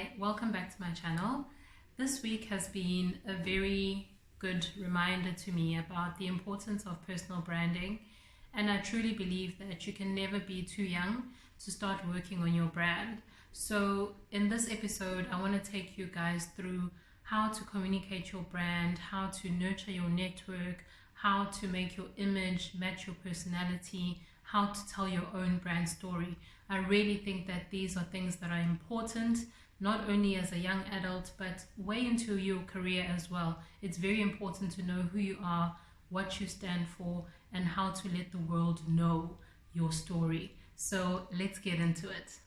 Hi, welcome back to my channel. This week has been a very good reminder to me about the importance of personal branding, and I truly believe that you can never be too young to start working on your brand. So in this episode, I want to take you guys through how to communicate your brand, how to nurture your network, how to make your image match your personality, how to tell your own brand story. I really think that these are things that are important, not only as a young adult, but way into your career as well. It's very important to know who you are, what you stand for, and how to let the world know your story. So let's get into it.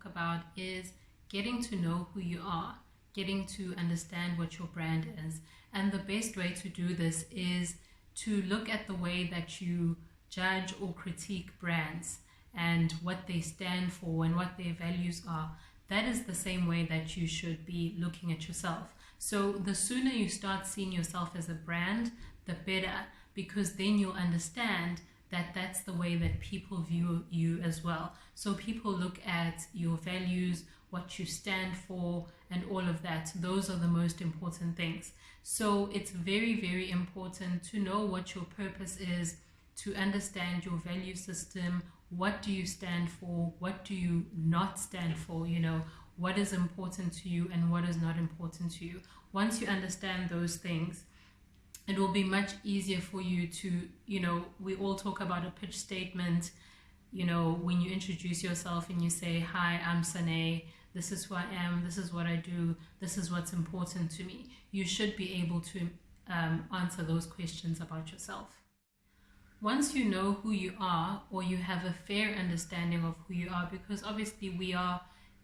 About is getting to know who you are, getting to understand what your brand is. And the best way to do this is to look at the way that you judge or critique brands and what they stand for and what their values are. That is the same way that you should be looking at yourself. So the sooner you start seeing yourself as a brand, the better, because then you'll understand that that's the way that people view you as well. So people look at your values, what you stand for, and all of that. Those are the most important things. So it's very, very important to know what your purpose is, to understand your value system. What do you stand for? What do you not stand for? What is important to you and what is not important to you. Once you understand those things, it will be much easier for you to, we all talk about a pitch statement, when you introduce yourself and you say, hi, I'm Sane, this is who I am, this is what I do, this is what's important to me. You should be able to answer those questions about yourself. Once you know who you are, or you have a fair understanding of who you are, because obviously we are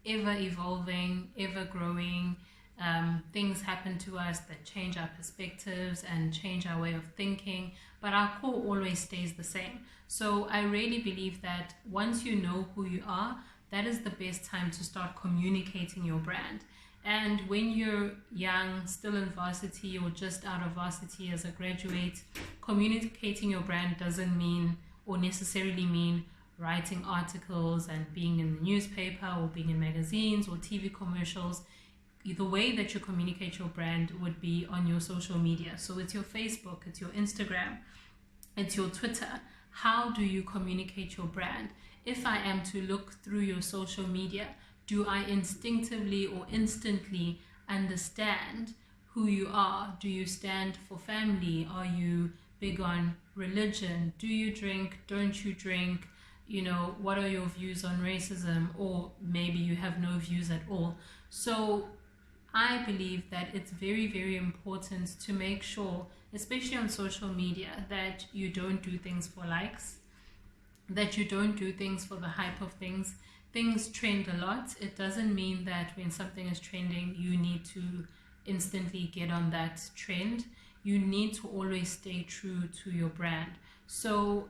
ever evolving, ever growing. Things happen to us that change our perspectives and change our way of thinking, but our core always stays the same. So I really believe that once you know who you are, that is the best time to start communicating your brand. And when you're young, still in varsity or just out of varsity as a graduate, communicating your brand doesn't mean or necessarily mean writing articles and being in the newspaper or being in magazines or TV commercials. The way that you communicate your brand would be on your social media. So it's your Facebook, it's your Instagram, it's your Twitter. How do you communicate your brand? If I am to look through your social media, do I instinctively or instantly understand who you are? Do you stand for family? Are you big on religion? Do you drink? Don't you drink? What are your views on racism? Or maybe you have no views at all. So I believe that it's very, very important to make sure, especially on social media, that you don't do things for likes, that you don't do things for the hype of things. Things trend a lot. It doesn't mean that when something is trending, you need to instantly get on that trend. You need to always stay true to your brand. So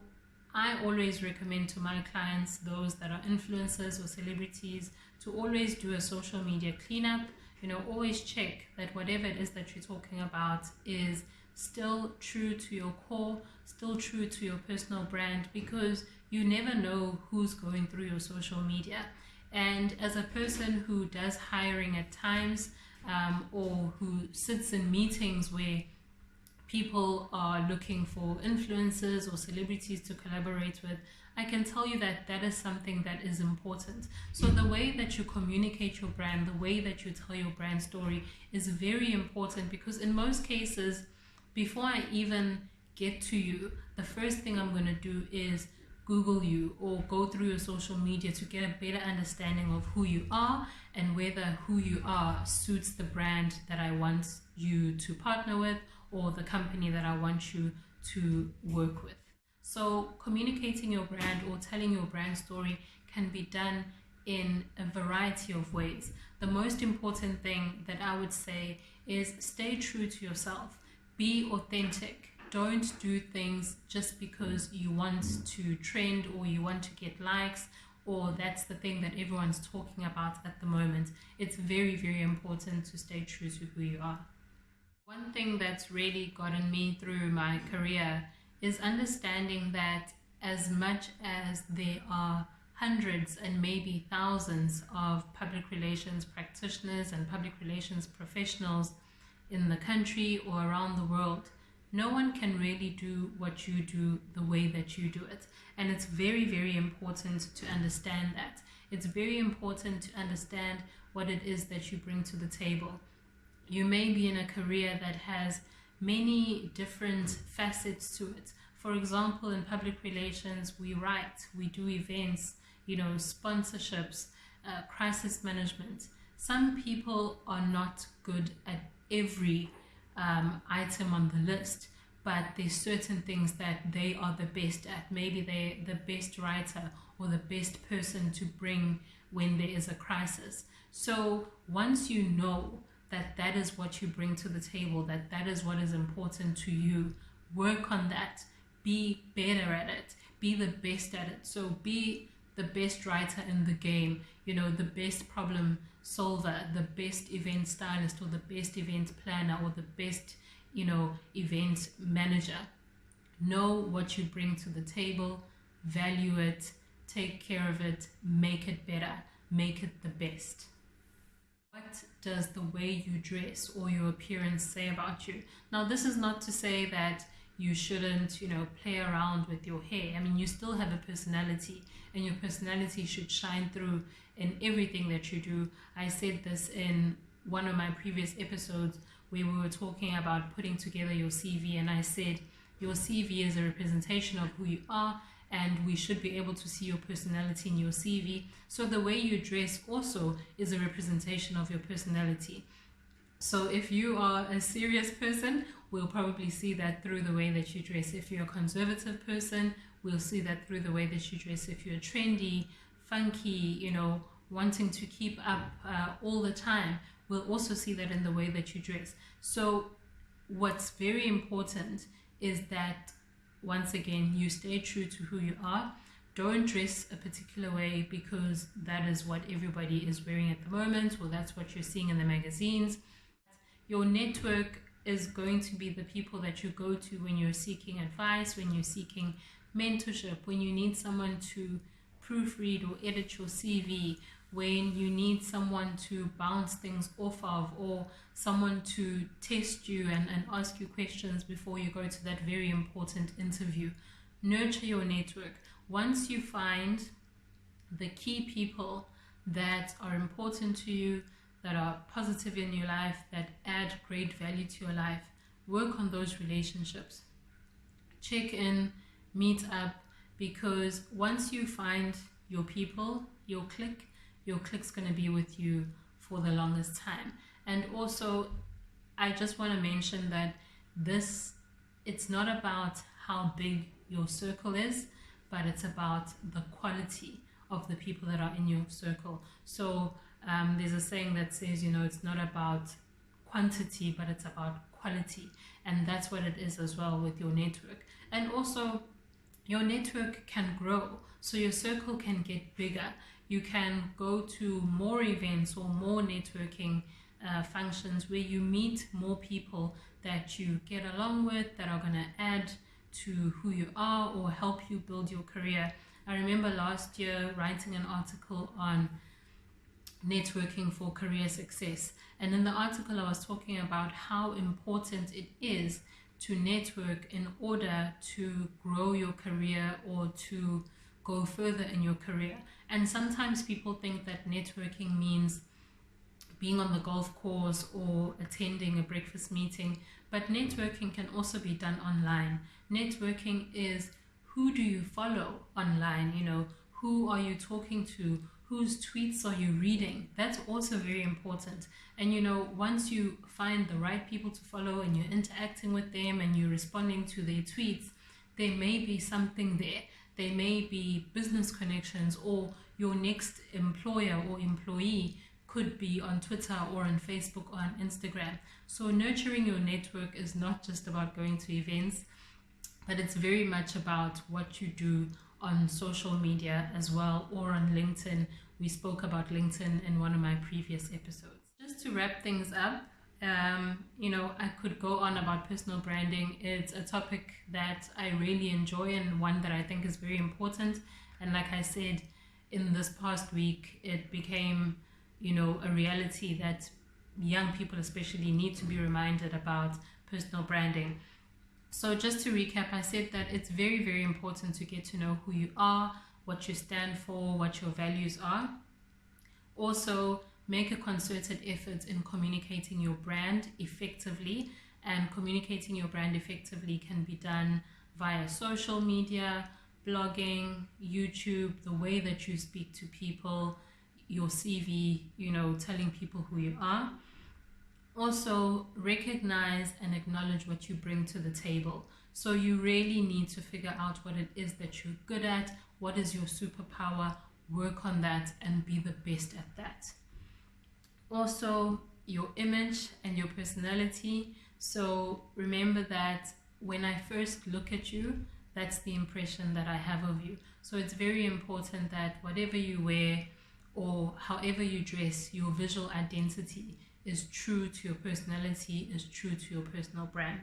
I always recommend to my clients, those that are influencers or celebrities, to always do a social media cleanup. Always check that whatever it is that you're talking about is still true to your core, still true to your personal brand, because you never know who's going through your social media. And as a person who does hiring at times, or who sits in meetings where people are looking for influencers or celebrities to collaborate with, I can tell you that that is something that is important. So the way that you communicate your brand, the way that you tell your brand story is very important, because in most cases, before I even get to you, the first thing I'm going to do is Google you or go through your social media to get a better understanding of who you are and whether who you are suits the brand that I want you to partner with or the company that I want you to work with. So communicating your brand or telling your brand story can be done in a variety of ways. The most important thing that I would say is stay true to yourself. Be authentic. Don't do things just because you want to trend or you want to get likes, or that's the thing that everyone's talking about at the moment. It's very, very important to stay true to who you are. One thing that's really gotten me through my career is understanding that as much as there are hundreds and maybe thousands of public relations practitioners and public relations professionals in the country or around the world, no one can really do what you do the way that you do it. And it's very, very important to understand that. It's very important to understand what it is that you bring to the table. You may be in a career that has many different facets to it. For example, in public relations, we write, we do events, sponsorships, crisis management. Some people are not good at every item on the list, but there's certain things that they are the best at. Maybe they're the best writer or the best person to bring when there is a crisis. So once you know that that is what you bring to the table, that that is what is important to you, work on that. Be better at it. Be the best at it. So be the best writer in the game, the best problem solver, the best event stylist, or the best event planner, or the best, event manager. Know what you bring to the table, value it, take care of it, make it better, make it the best. What does the way you dress or your appearance say about you? Now, this is not to say that you shouldn't, play around with your hair. I mean, you still have a personality, and your personality should shine through in everything that you do. I said this in one of my previous episodes where we were talking about putting together your CV, and I said your CV is a representation of who you are, and we should be able to see your personality in your CV. So the way you dress also is a representation of your personality. So if you are a serious person, we'll probably see that through the way that you dress. If you're a conservative person, we'll see that through the way that you dress. If you're trendy, funky, wanting to keep up all the time, we'll also see that in the way that you dress. So what's very important is that, once again, you stay true to who you are. Don't dress a particular way because that is what everybody is wearing at the moment, or that's what you're seeing in the magazines. Your network is going to be the people that you go to when you're seeking advice, when you're seeking mentorship, when you need someone to proofread or edit your CV, when you need someone to bounce things off of, or someone to test you and ask you questions before you go to that very important interview. Nurture your network. Once you find the key people that are important to you, that are positive in your life, that add great value to your life, work on those relationships. Check in, meet up, because once you find your people, your clique's going to be with you for the longest time. And also, I just want to mention that it's not about how big your circle is, but it's about the quality of the people that are in your circle. So there's a saying that says, it's not about quantity, but it's about quality. And that's what it is as well with your network. And also, your network can grow, so your circle can get bigger. You can go to more events or more networking functions where you meet more people that you get along with, that are going to add to who you are or help you build your career. I remember last year writing an article on networking for career success, and in the article I was talking about how important it is to network in order to grow your career or to go further in your career. And sometimes people think that networking means being on the golf course or attending a breakfast meeting, but networking can also be done online. Networking is, who do you follow online? Who are you talking to? Whose tweets are you reading? That's also very important. And once you find the right people to follow and you're interacting with them and you're responding to their tweets, there may be something there. There may be business connections, or your next employer or employee could be on Twitter or on Facebook or on Instagram. So nurturing your network is not just about going to events. but it's very much about what you do on social media as well, or on LinkedIn. We spoke about LinkedIn in one of my previous episodes. Just to wrap things up, I could go on about personal branding. It's a topic that I really enjoy and one that I think is very important. And like I said, in this past week, it became, a reality that young people especially need to be reminded about personal branding. So just to recap, I said that it's very, very important to get to know who you are, what you stand for, what your values are. Also, make a concerted effort in communicating your brand effectively, and communicating your brand effectively can be done via social media, blogging, YouTube, the way that you speak to people, your CV, telling people who you are. Also, recognize and acknowledge what you bring to the table. So you really need to figure out what it is that you're good at, what is your superpower, work on that and be the best at that. Also, your image and your personality. So remember that when I first look at you, that's the impression that I have of you. So it's very important that whatever you wear or however you dress, your visual identity is true to your personality, is true to your personal brand.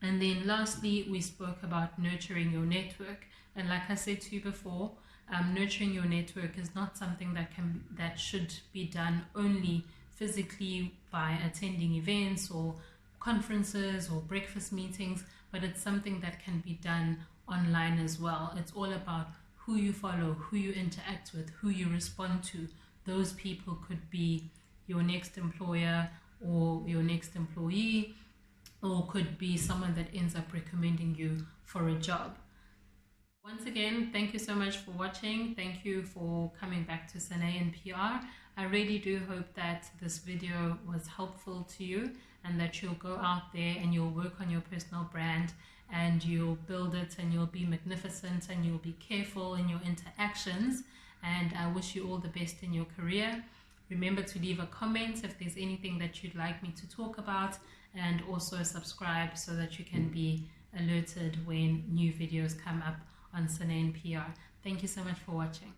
And then lastly, we spoke about nurturing your network. And like I said to you before, nurturing your network is not something that should be done only physically by attending events or conferences or breakfast meetings, but it's something that can be done online as well. It's all about who you follow, who you interact with, who you respond to. Those people could be your next employer or your next employee, or could be someone that ends up recommending you for a job. Once again, thank you so much for watching. Thank you for coming back to Sanae and PR. I really do hope that this video was helpful to you and that you'll go out there and you'll work on your personal brand and you'll build it and you'll be magnificent and you'll be careful in your interactions. And I wish you all the best in your career. Remember to leave a comment if there's anything that you'd like me to talk about, and also subscribe so that you can be alerted when new videos come up on Sanae and PR. Thank you so much for watching.